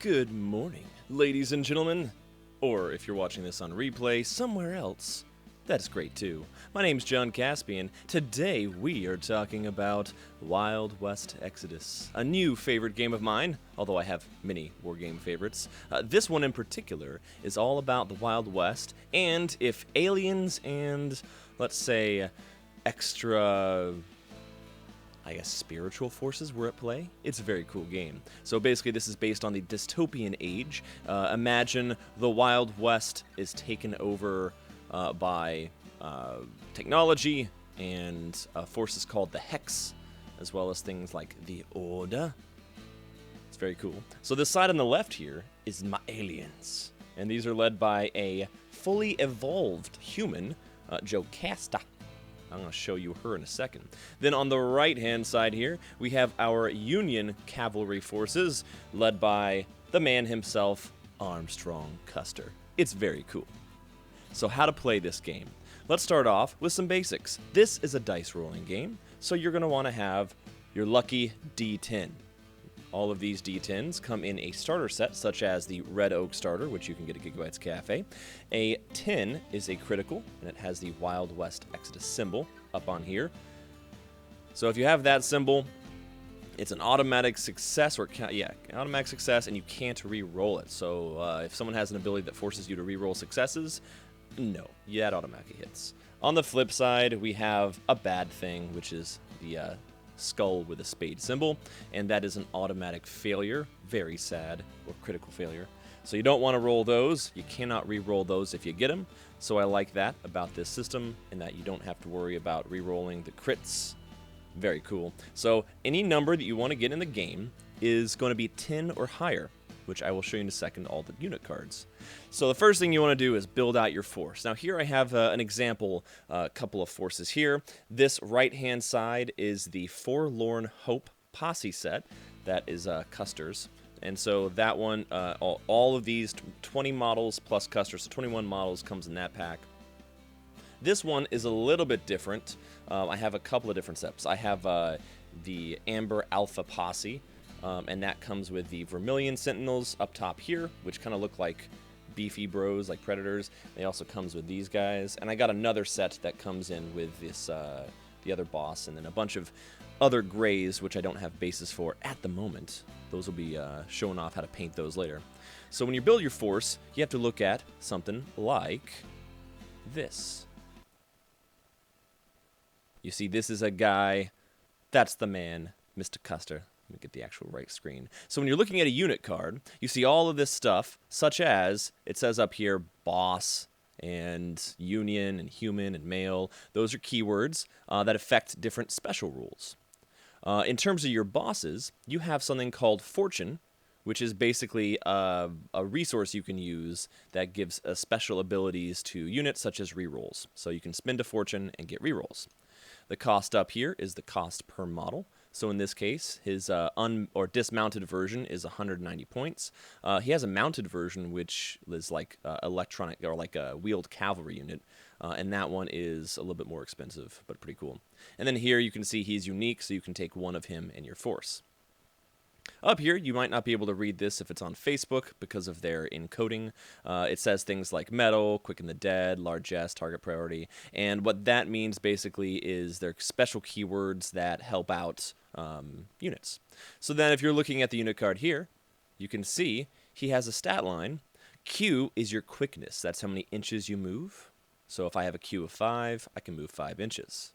Good morning, ladies and gentlemen. Or if you're watching this on replay somewhere else, that's great too. My name's John Caspian. Today we are talking about Wild West Exodus, a new favorite game of mine, although I have many wargame favorites. This one in particular is all about the Wild West, and if aliens and, let's say, extra spiritual forces were at play. It's a very cool game. So basically this is based on the dystopian age. Imagine the Wild West is taken over by technology and forces called the Hex, as well as things like the Order. It's very cool. So this side on the left here is my aliens. And these are led by a fully evolved human, Jocasta. I'm going to show you her in a second. Then on the right-hand side here, we have our Union cavalry forces, led by the man himself, Armstrong Custer. It's very cool. So how to play this game? Let's start off with some basics. This is a dice rolling game, so you're going to want to have your lucky D10. All of these D10s come in a starter set, such as the Red Oak starter, which you can get at Gigabytes Cafe. A 10 is a critical, and it has the Wild West Exodus symbol up on here. So if you have that symbol, it's an automatic success, automatic success, and you can't re-roll it. So if someone has an ability that forces you to re-roll successes, no, that automatically hits. On the flip side, we have a bad thing, which is the skull with a spade symbol, and that is an automatic failure, very sad, or critical failure. So you don't want to roll those. You cannot re-roll those if you get them. So I like that about this system, in that you don't have to worry about re-rolling the crits. Very cool. So any number that you want to get in the game is going to be 10 or higher, which I will show you in a second, all the unit cards. So the first thing you want to do is build out your force. Now here I have an example, couple of forces here. This right-hand side is the Forlorn Hope posse set. That is Custer's. And so that one, all of these 20 models plus Custer, so 21 models comes in that pack. This one is a little bit different. I have a couple of different sets. I have the Amber Alpha posse. And that comes with the Vermilion Sentinels up top here, which kind of look like beefy bros, like Predators. They also comes with these guys. And I got another set that comes in with this the other boss, and then a bunch of other grays, which I don't have bases for at the moment. Those will be showing off how to paint those later. So when you build your force, you have to look at something like this. You see, this is a guy. That's the man, Mr. Custer. Let me get the actual right screen. So when you're looking at a unit card, you see all of this stuff, such as, it says up here, boss, and union, and human, and male. Those are keywords that affect different special rules. In terms of your bosses, you have something called Fortune, which is basically a resource you can use that gives special abilities to units, such as rerolls. So you can spend a fortune and get rerolls. The cost up here is the cost per model. So in this case, his dismounted version is 190 points. He has a mounted version, which is like electronic, or like a wheeled cavalry unit, and that one is a little bit more expensive, but pretty cool. And then here you can see he's unique, so you can take one of him in your force. Up here, you might not be able to read this if it's on Facebook because of their encoding. It says things like metal, quicken the dead, largesse, target priority, and what that means basically is they're special keywords that help out units. So then if you're looking at the unit card here, you can see he has a stat line. Q is your quickness. That's how many inches you move. So if I have a Q of 5, I can move 5 inches.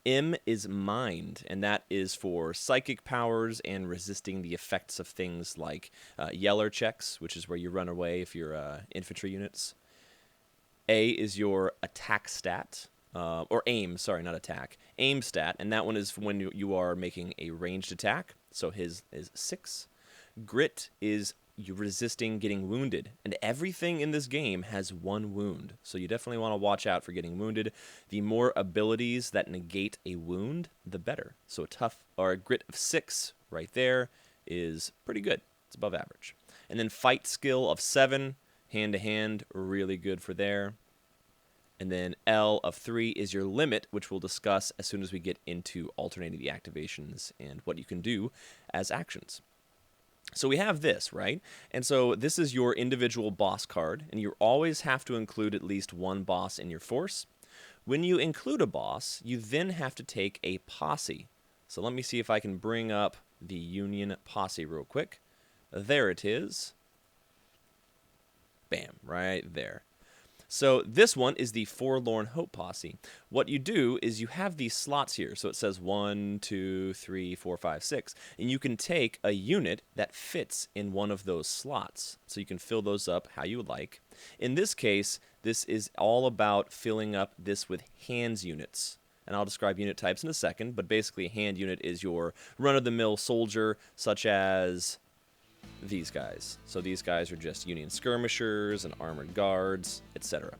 M is mind, and that is for psychic powers and resisting the effects of things like yeller checks, which is where you run away if you're infantry units. A is your attack stat, or aim, sorry, not attack. Aim stat, and that one is when you are making a ranged attack, so his is 6. Grit is you resisting getting wounded, and everything in this game has 1 wound, so you definitely want to watch out for getting wounded. The more abilities that negate a wound, the better. So a grit of 6 right there is pretty good. It's above average. And then fight skill of 7, hand to hand, really good for there. And then L of 3 is your limit, which we'll discuss as soon as we get into alternating the activations and what you can do as actions. So we have this, right? And so this is your individual boss card, and you always have to include at least one boss in your force. When you include a boss, you then have to take a posse. So let me see if I can bring up the Union posse real quick. There it is. Bam, right there. So this one is the Forlorn Hope Posse. What you do is you have these slots here. So it says 1, 2, 3, 4, 5, 6. And you can take a unit that fits in one of those slots. So you can fill those up how you would like. In this case, this is all about filling up this with hands units. And I'll describe unit types in a second. But basically a hand unit is your run-of-the-mill soldier, such as these guys. So these guys are just Union skirmishers and armored guards, etc.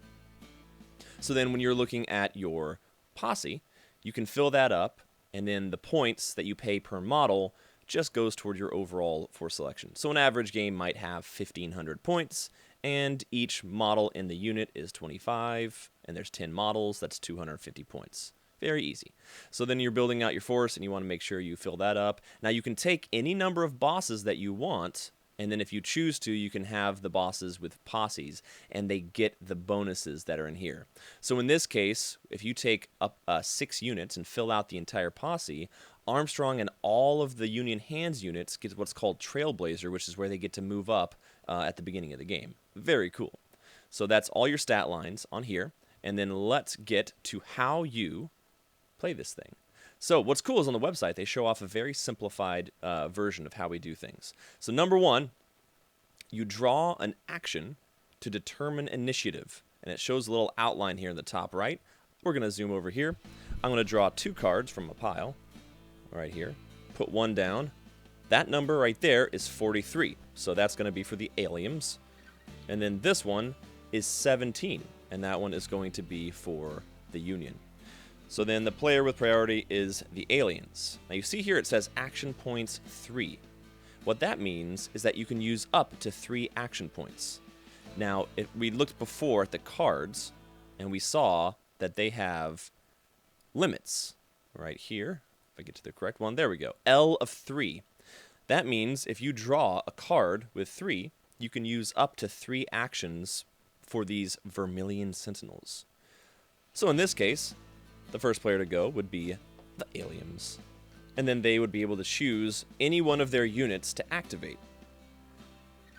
So then when you're looking at your posse, you can fill that up, and then the points that you pay per model just goes toward your overall force selection. So an average game might have 1,500 points, and each model in the unit is 25, and there's 10 models, that's 250 points. Very easy. So then you're building out your force, and you want to make sure you fill that up. Now you can take any number of bosses that you want, and then if you choose to, you can have the bosses with posses, and they get the bonuses that are in here. So in this case, if you take up 6 units and fill out the entire posse, Armstrong and all of the Union Hands units get what's called Trailblazer, which is where they get to move up at the beginning of the game. Very cool. So that's all your stat lines on here, and then let's get to how you play this thing. So what's cool is on the website, they show off a very simplified version of how we do things. So number 1, you draw an action to determine initiative. And it shows a little outline here in the top right. We're going to zoom over here. I'm going to draw 2 cards from a pile right here. Put one down. That number right there is 43. So that's going to be for the aliens. And then this one is 17. And that one is going to be for the Union. So then the player with priority is the aliens. Now you see here it says action points 3. What that means is that you can use up to 3 action points. Now, we looked before at the cards, and we saw that they have limits right here. If I get to the correct one, there we go. L of 3. That means if you draw a card with 3, you can use up to 3 actions for these Vermilion Sentinels. So in this case, the first player to go would be the aliens. And then they would be able to choose any one of their units to activate.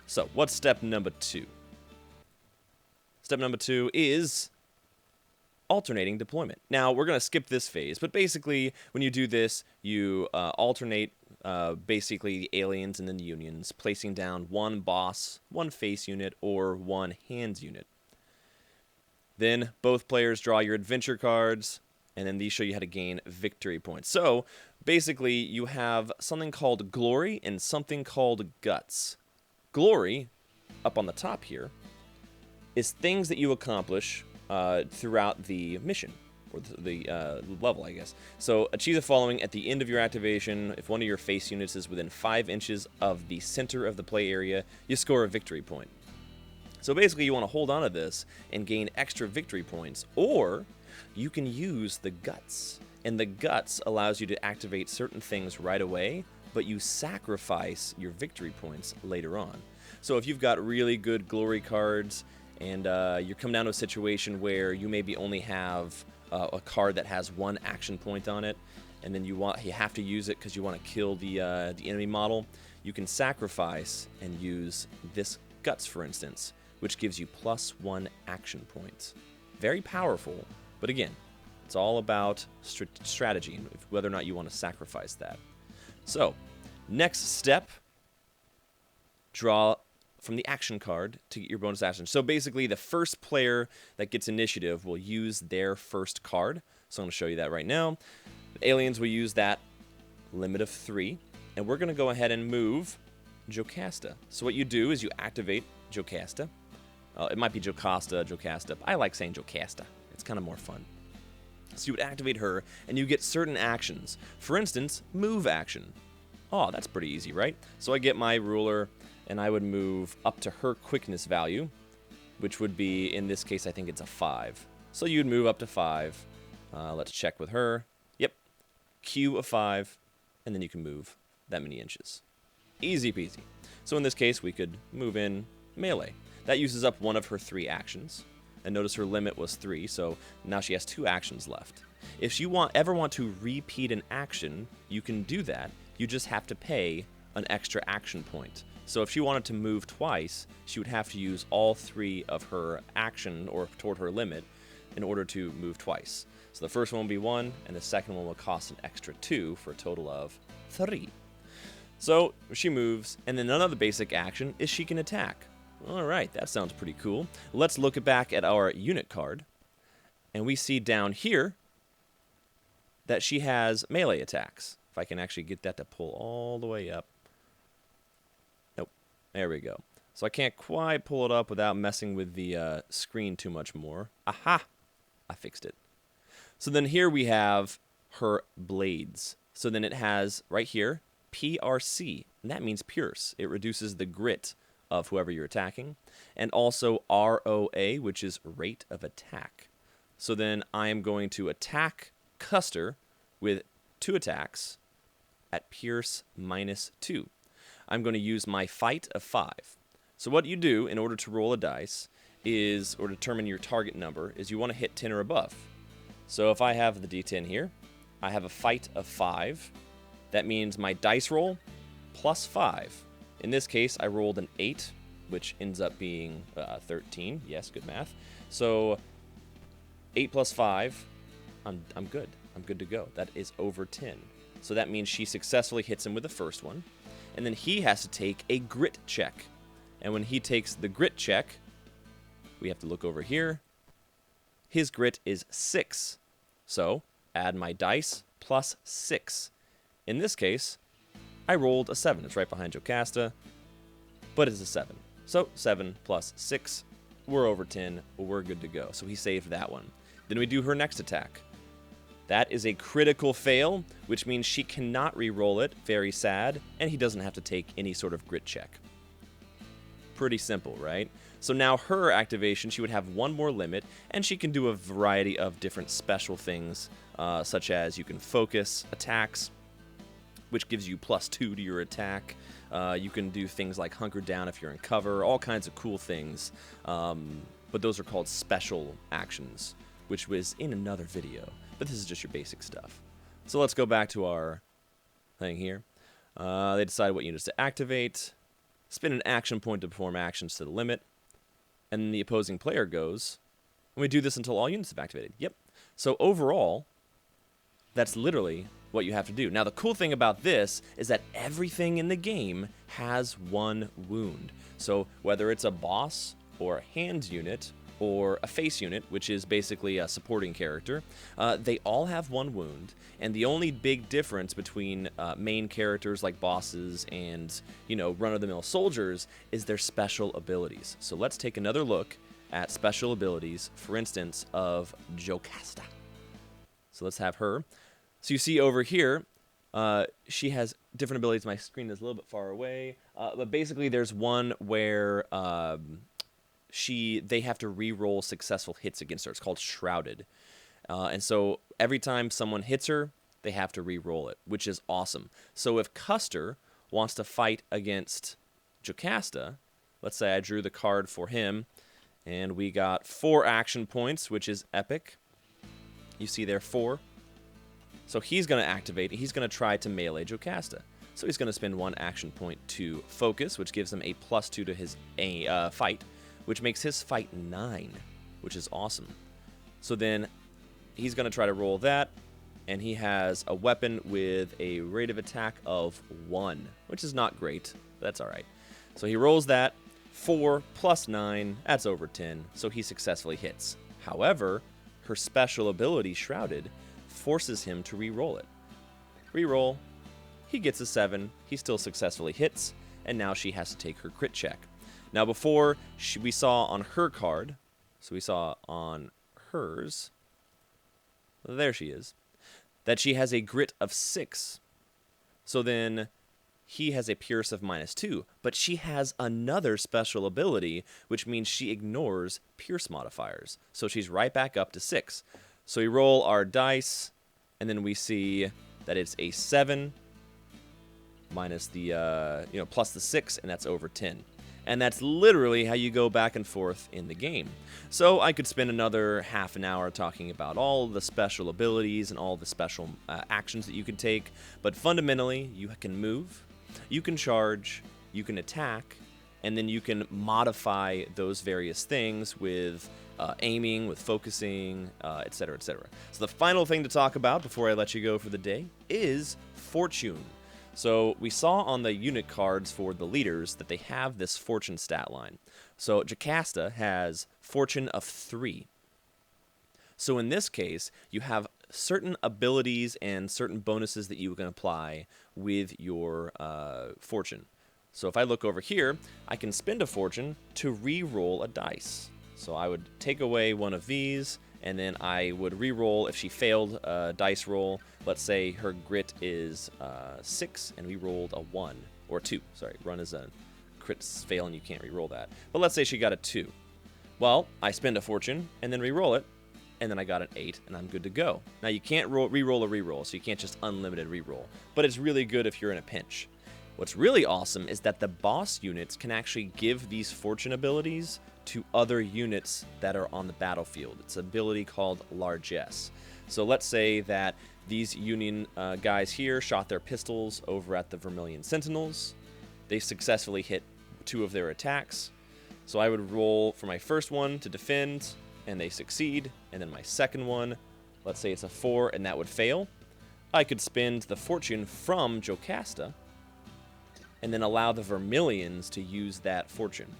So, what's step number 2? Step number 2 is alternating deployment. Now, we're going to skip this phase, but basically, when you do this, you alternate basically the aliens and then the unions, placing down one boss, one face unit, or one hands unit. Then, both players draw your adventure cards, and then these show you how to gain victory points. So, basically, you have something called Glory and something called Guts. Glory, up on the top here, is things that you accomplish throughout the mission, or the level, I guess. So, achieve the following at the end of your activation. If one of your face units is within 5 inches of the center of the play area, you score a victory point. So basically, you want to hold on to this and gain extra victory points, or you can use the Guts. And the Guts allows you to activate certain things right away, but you sacrifice your victory points later on. So if you've got really good glory cards, and you're coming down to a situation where you maybe only have a card that has 1 action point on it, and then you have to use it because you want to kill the enemy model, you can sacrifice and use this Guts, for instance, which gives you +1 action points. Very powerful, but again, it's all about strategy and whether or not you want to sacrifice that. So, next step, draw from the action card to get your bonus action. So basically, the first player that gets initiative will use their first card. So I'm going to show you that right now. The aliens will use that limit of 3, and we're going to go ahead and move Jocasta. So what you do is you activate Jocasta. It might be Jocasta, Jocasta. I like saying Jocasta. It's kind of more fun. So you would activate her, and you get certain actions. For instance, move action. Oh, that's pretty easy, right? So I get my ruler, and I would move up to her quickness value, which would be, in this case, I think it's a 5. So you'd move up to 5. Let's check with her. Yep. Q of 5, and then you can move that many inches. Easy peasy. So in this case, we could move in melee. That uses up one of her 3 actions. And notice her limit was 3, so now she has 2 actions left. If you ever want to repeat an action, you can do that. You just have to pay an extra action point. So if she wanted to move twice, she would have to use all 3 of her action or toward her limit in order to move twice. So the first one will be 1, and the second one will cost an extra 2 for a total of 3. So she moves, and then another basic action is she can attack. Alright, that sounds pretty cool. Let's look back at our unit card, and we see down here that she has melee attacks. If I can actually get that to pull all the way up. Nope, there we go. So I can't quite pull it up without messing with the screen too much more. Aha! I fixed it. So then here we have her blades. So then it has, right here, PRC, and that means pierce. It reduces the grit of whoever you're attacking. And also ROA, which is rate of attack. So then I am going to attack Custer with 2 attacks at pierce -2. I'm going to use my fight of 5. So what you do in order to roll a dice is, or determine your target number, is you want to hit 10 or above. So if I have the D10 here, I have a fight of 5. That means my dice roll plus 5. In this case, I rolled an 8, which ends up being 13. Yes, good math. So 8 plus 5, I'm good. I'm good to go. That is over 10. So that means she successfully hits him with the first one. And then he has to take a grit check. And when he takes the grit check, we have to look over here. His grit is 6. So add my dice plus 6. In this case, I rolled a 7. It's right behind Jocasta, but it's a 7. So 7 plus 6, we're over 10. We're good to go. So he saved that one. Then we do her next attack. That is a critical fail, which means she cannot re-roll it. Very sad. And he doesn't have to take any sort of grit check. Pretty simple, right? So now her activation, she would have 1 more limit, and she can do a variety of different special things, such as you can focus attacks, which gives you +2 to your attack. You can do things like hunker down if you're in cover, all kinds of cool things. But those are called special actions, which was in another video. But this is just your basic stuff. So let's go back to our thing here. They decide what units to activate, spend an action point to perform actions to the limit, and then the opposing player goes, and we do this until all units have activated. Yep. So overall, that's literally what you have to do. Now, the cool thing about this is that everything in the game has 1 wound. So whether it's a boss or a hand unit or a face unit, which is basically a supporting character, they all have 1 wound. And the only big difference between main characters like bosses and, run-of-the-mill soldiers is their special abilities. So let's take another look at special abilities, for instance, of Jocasta. So let's have her. So you see over here, she has different abilities. My screen is a little bit far away. But basically there's one where they have to re-roll successful hits against her. It's called Shrouded. And so every time someone hits her, they have to re-roll it, which is awesome. So if Custer wants to fight against Jocasta, let's say I drew the card for him, and we got 4 action points, which is epic. You see there 4. So he's going to activate. He's going to try to melee Jocasta. So he's going to spend 1 action point to focus, which gives him a +2 to his fight, which makes his fight 9, which is awesome. So then he's going to try to roll that, and he has a weapon with a rate of attack of 1, which is not great, but that's all right. So he rolls that. 4 plus 9, that's over 10, so he successfully hits. However, her special ability, Shrouded, forces him to re-roll it. Re-roll, he gets a 7, he still successfully hits, and now she has to take her crit check. Now before, we saw on her card, so we saw on hers, there she is, that she has a grit of 6. So then he has a pierce of -2, but she has another special ability, which means she ignores pierce modifiers. So she's right back up to 6. So we roll our dice, and then we see that it's a 7, minus the, plus the 6, and that's over 10. And that's literally how you go back and forth in the game. So I could spend another half an hour talking about all the special abilities and all the special actions that you can take. But fundamentally, you can move, you can charge, you can attack, and then you can modify those various things with aiming, with focusing, etc., etc. So the final thing to talk about before I let you go for the day is fortune. So we saw on the unit cards for the leaders that they have this fortune stat line. So Jocasta has fortune of 3. So in this case, you have certain abilities and certain bonuses that you can apply with your fortune. So if I look over here, I can spend a fortune to re-roll a dice. So I would take away one of these, and then I would re-roll if she failed a dice roll. Let's say her grit is 6, and we rolled a 1, or 2. Sorry, run is a crit fail, and you can't re-roll that. But let's say she got a 2. Well, I spend a fortune, and then re-roll it, and then I got an 8, and I'm good to go. Now, you can't re-roll a re-roll, so you can't just unlimited re-roll. But it's really good if you're in a pinch. What's really awesome is that the boss units can actually give these fortune abilities to other units that are on the battlefield. It's an ability called largesse. So let's say that these Union guys here shot their pistols over at the Vermilion Sentinels. They successfully hit 2 of their attacks. So I would roll for my first one to defend, and they succeed. And then my second one, let's say it's a 4, and that would fail. I could spend the fortune from Jocasta, and then allow the Vermilions to use that fortune.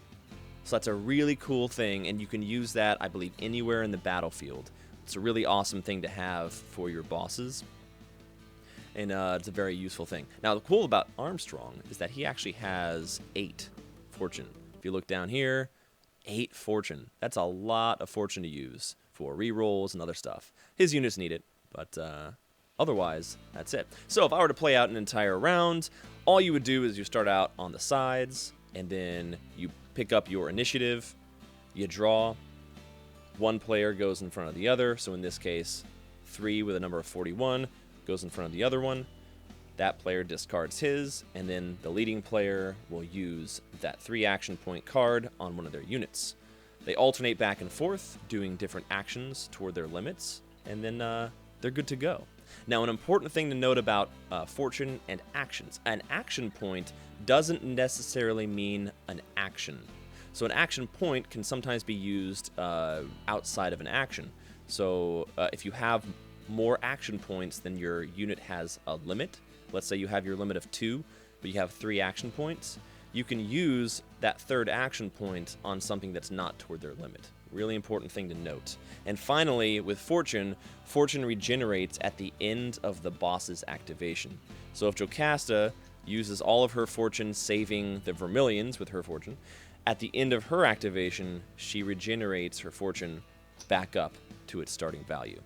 So that's a really cool thing, and you can use that, I believe, anywhere in the battlefield. It's a really awesome thing to have for your bosses, and it's a very useful thing. Now, the cool about Armstrong is that he actually has 8 fortune. If you look down here, 8 fortune. That's a lot of fortune to use for rerolls and other stuff. His units need it, but otherwise, that's it. So if I were to play out an entire round, all you would do is you start out on the sides, and then you pick up your initiative, you draw, one player goes in front of the other, so in this case, 3 with a number of 41 goes in front of the other one. That player discards his, and then the leading player will use that 3 action point card on one of their units. They alternate back and forth, doing different actions toward their limits, and then they're good to go. Now, an important thing to note about fortune and actions. An action point doesn't necessarily mean an action. So an action point can sometimes be used outside of an action. So if you have more action points than your unit has a limit, let's say you have your limit of 2, but you have 3 action points, you can use that 3rd action point on something that's not toward their limit. Really important thing to note. And finally, with fortune, fortune regenerates at the end of the boss's activation. So if Jocasta uses all of her fortune saving the Vermilions with her fortune, at the end of her activation, she regenerates her fortune back up to its starting value.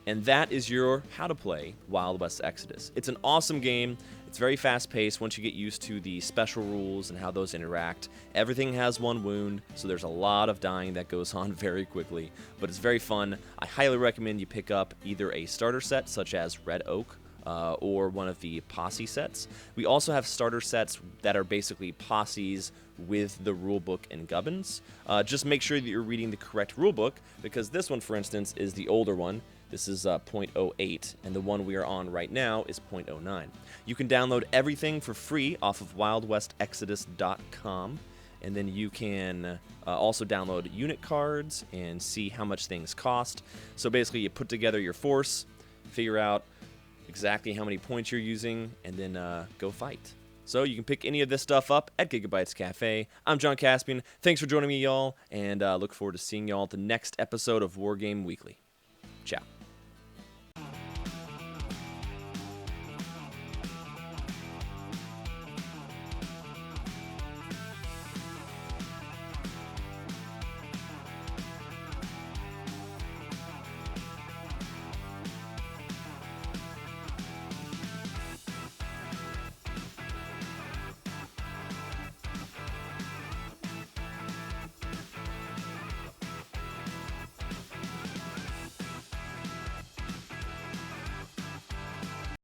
And that is your how to play Wild West Exodus. It's an awesome game. It's very fast-paced once you get used to the special rules and how those interact. Everything has 1 wound, so there's a lot of dying that goes on very quickly, but it's very fun. I highly recommend you pick up either a starter set such as Red Oak or one of the posse sets. We also have starter sets that are basically posses with the rulebook and gubbins. Just make sure that you're reading the correct rulebook, because this one, for instance, is the older one. This is 0.08, and the one we are on right now is 0.09. You can download everything for free off of wildwestexodus.com, and then you can also download unit cards and see how much things cost. So basically, you put together your force, figure out exactly how many points you're using, and then go fight. So you can pick any of this stuff up at Gigabytes Cafe. I'm John Caspian. Thanks for joining me, y'all, and look forward to seeing y'all at the next episode of Wargame Weekly. Ciao.